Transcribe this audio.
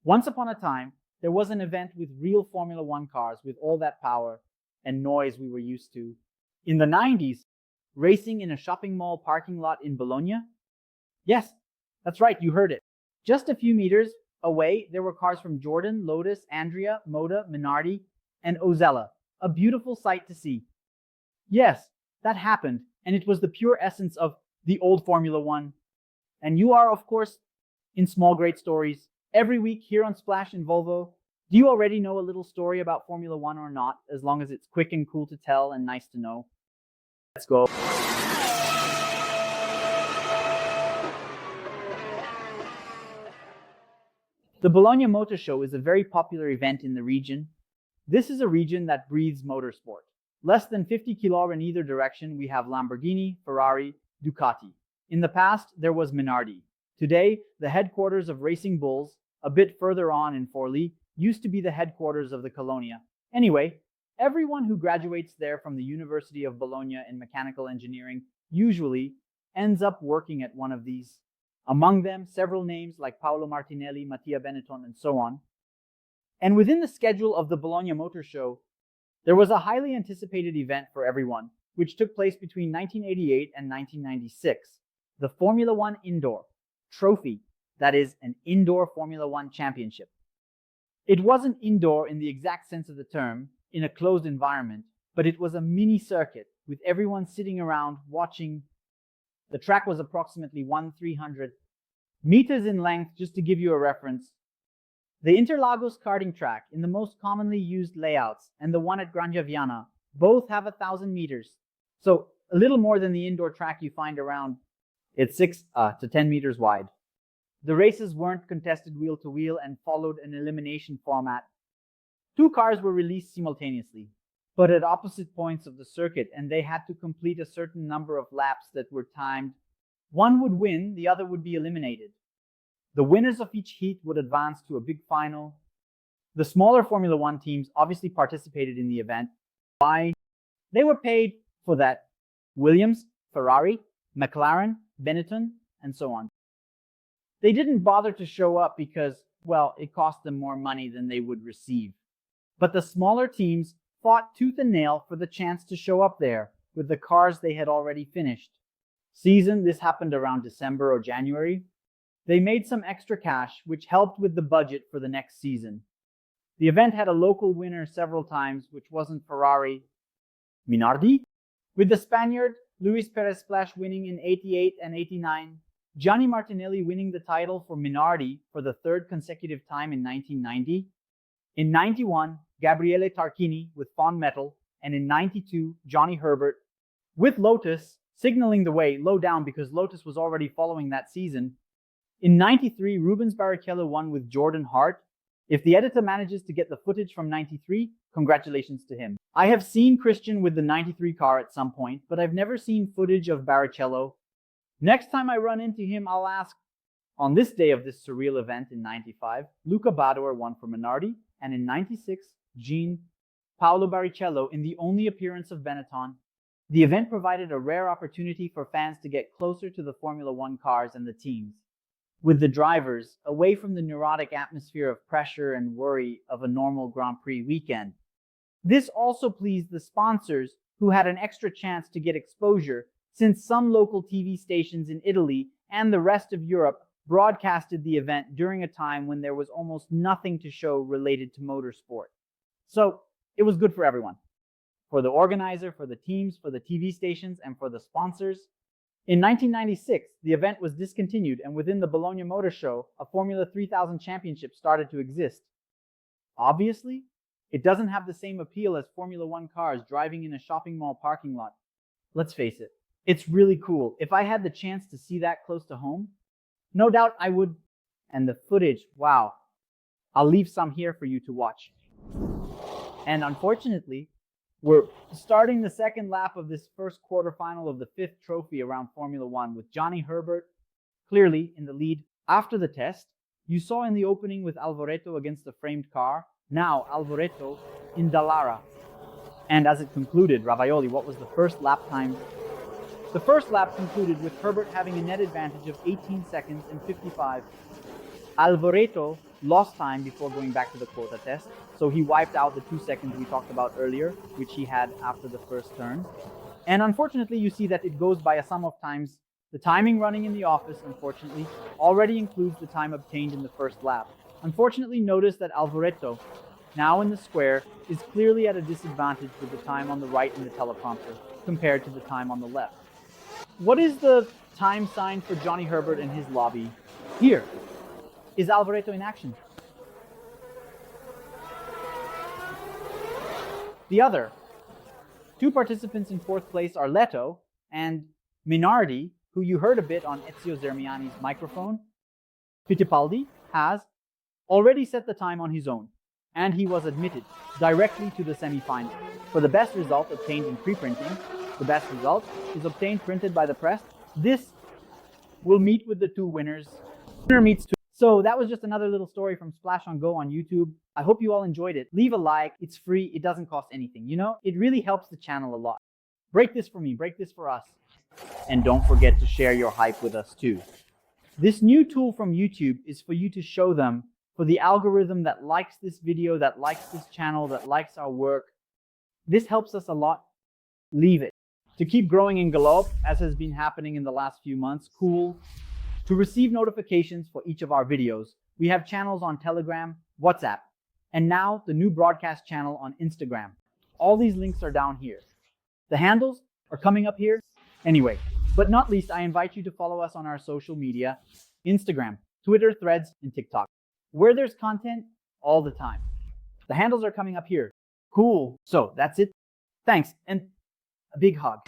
Once upon a time, there was an event with real Formula One cars with all that power and noise we were used to. In the 90s, racing in a shopping mall parking lot in Bologna? Yes, that's right, you heard it. Just a few meters away, there were cars from Jordan, Lotus, Andrea, Moda, Minardi, and Osella. A beautiful sight to see. Yes, that happened, and it was the pure essence of the old Formula One. And you are, of course, in Small Great Stories. Every week here on Splash and Volvo. Do you already know a little story about Formula One or not, as long as it's quick and cool to tell and nice to know? Let's go. The Bologna Motor Show is a very popular event in the region. This is a region that breathes motorsport. Less than 50 km in either direction, we have Lamborghini, Ferrari, Ducati. In the past, there was Minardi. Today, the headquarters of Racing Bulls, a bit further on in Forlì, used to be the headquarters of the Colonia. Anyway, everyone who graduates there from the University of Bologna in mechanical engineering usually ends up working at one of these. Among them, several names like Paolo Martinelli, Mattia Benetton, and so on. And within the schedule of the Bologna Motor Show, there was a highly anticipated event for everyone, which took place between 1988 and 1996, the Formula One Indoor Trophy, that is, an indoor Formula One championship. It wasn't indoor in the exact sense of the term, in a closed environment, but it was a mini circuit with everyone sitting around watching. The track was approximately 1,300 meters in length, just to give you a reference. The Interlagos karting track, in the most commonly used layouts, and the one at Granjaviana, both have 1,000 meters. So a little more than the indoor track you find around. It's 6 to 10 meters wide. The races weren't contested wheel to wheel and followed an elimination format. 2 cars were released simultaneously, but at opposite points of the circuit, and they had to complete a certain number of laps that were timed. One would win, the other would be eliminated. The winners of each heat would advance to a big final. The smaller Formula One teams obviously participated in the event. Why? They were paid for that. Williams, Ferrari, McLaren, Benetton, and so on. They didn't bother to show up because, well, it cost them more money than they would receive. But the smaller teams fought tooth and nail for the chance to show up there with the cars they had already finished. This happened around December or January. They made some extra cash, which helped with the budget for the next season. The event had a local winner several times, which wasn't Ferrari. Minardi? With the Spaniard Luis Perez Splash winning in 88 and 89, Gianni Martinelli winning the title for Minardi for the 3rd consecutive time in 1990. In 91, Gabriele Tarquini with Fondmetal, and in 92, Johnny Herbert with Lotus, signaling the way low down because Lotus was already following that season. In 93, Rubens Barrichello won with Jordan-Hart. If the editor manages to get the footage from 93, congratulations to him. I have seen Christian with the 93 car at some point, but I've never seen footage of Barrichello. Next time I run into him, I'll ask. On this day of this surreal event in 95, Luca Badoer won for Minardi, and in 96, Paolo Barrichello in the only appearance of Benetton. The event provided a rare opportunity for fans to get closer to the Formula One cars and the teams, with the drivers away from the neurotic atmosphere of pressure and worry of a normal Grand Prix weekend. This also pleased the sponsors, who had an extra chance to get exposure, since some local TV stations in Italy and the rest of Europe broadcasted the event during a time when there was almost nothing to show related to motorsport. So it was good for everyone. For the organizer, for the teams, for the TV stations, and for the sponsors. In 1996, the event was discontinued, and within the Bologna Motor Show, a Formula 3000 championship started to exist. Obviously, it doesn't have the same appeal as Formula One cars driving in a shopping mall parking lot. Let's face it, it's really cool. If I had the chance to see that close to home, no doubt I would. And the footage, wow. I'll leave some here for you to watch. And unfortunately, we're starting the second lap of this first quarterfinal of the 5th trophy around Formula One with Johnny Herbert clearly in the lead. After the test, you saw in the opening with Alboreto against the framed car, now Alboreto in Dallara. And as it concluded, Ravaioli, what was the first lap time? The first lap concluded with Herbert having a net advantage of 18 seconds and 55. Alvareto lost time before going back to the quota test, so he wiped out the 2 seconds we talked about earlier, which he had after the first turn. And unfortunately, you see that it goes by a sum of times. The timing running in the office, unfortunately, already includes the time obtained in the first lap. Unfortunately, notice that Alvareto, now in the square, is clearly at a disadvantage with the time on the right in the teleprompter compared to the time on the left. What is the time sign for Johnny Herbert and his lobby? Here. Is Alvareto in action? The other two participants in fourth place are Leto and Minardi, who you heard a bit on Ezio Zermiani's microphone. Fittipaldi has already set the time on his own, and he was admitted directly to the semi-final. For the best result obtained in pre-printing, the best result is obtained printed by the press. This will meet with the two winners. Winner meets two. So that was just another little story from Splash on Go on YouTube. I hope you all enjoyed it. Leave a like. It's free. It doesn't cost anything. You know, it really helps the channel a lot. Break this for me. Break this for us. And don't forget to share your hype with us too. This new tool from YouTube is for you to show them, for the algorithm that likes this video, that likes this channel, that likes our work. This helps us a lot. Leave it. To keep growing in Galop, as has been happening in the last few months, cool. To receive notifications for each of our videos, we have channels on Telegram, WhatsApp, and now the new broadcast channel on Instagram. All these links are down here. The handles are coming up here. Anyway, but not least, I invite you to follow us on our social media, Instagram, Twitter, Threads, and TikTok, where there's content all the time. The handles are coming up here. Cool. So that's it. Thanks, and a big hug.